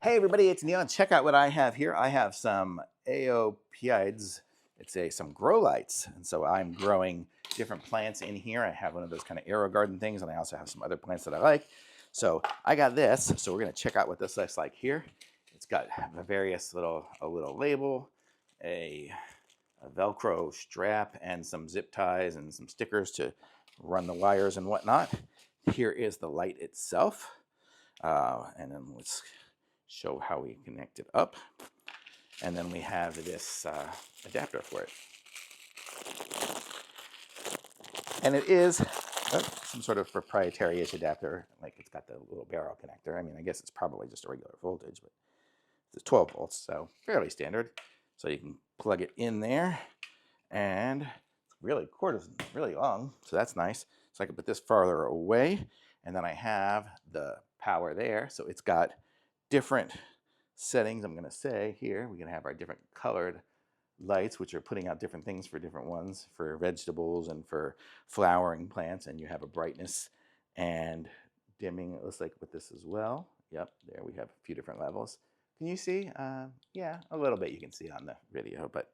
Hey everybody, it's Neil, and check out what I have here. I have some AOPides. Some grow lights, and so I'm growing different plants in here. I have one of those kind of aero garden things, and I also have some other plants that I like. So I got this. So we're gonna check out what this looks like here. It's got a little label, a, a Velcro strap, and some zip ties and some stickers to run the wires and whatnot. Here is the light itself, and then let's show how we connect it up. And then we have this adapter for it. And it is some sort of proprietary-ish adapter. Like, it's got the little barrel connector. I mean, I guess it's probably just a regular voltage, but it's 12 volts, so fairly standard. So you can plug it in there, and it's cord is really long, so that's nice. So I can put this farther away, and then I have the power there. So it's got different settings. I'm going to say here we can have our different colored lights, which are putting out different things for different ones, for vegetables and for flowering plants. And you have a brightness and dimming, it looks like, with this as well. Yep, there we have a few different levels. Can you see? Yeah, a little bit you can see on the video, but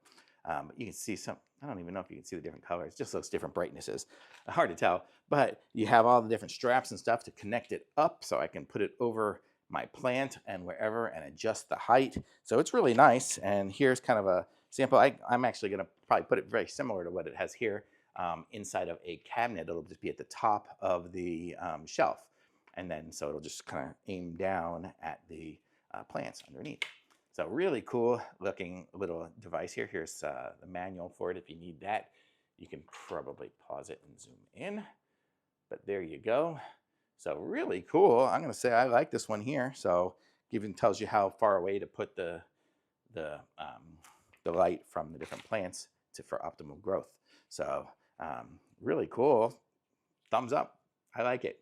you can see some. I don't even know if you can see the different colors, just those different brightnesses. Hard to tell, but you have all the different straps and stuff to connect it up, so I can put it over my plant and wherever and adjust the height. So it's really nice. And here's kind of a sample. I'm actually going to probably put it very similar to what it has here inside of a cabinet. It'll just be at the top of the shelf. And then so it'll just kind of aim down at the plants underneath. So really cool looking little device here. Here's the manual for it if you need that. You can probably pause it and zoom in. But there you go. So really cool. I'm going to say I like this one here. So even tells you how far away to put the light from the different plants for optimal growth. So really cool. Thumbs up. I like it.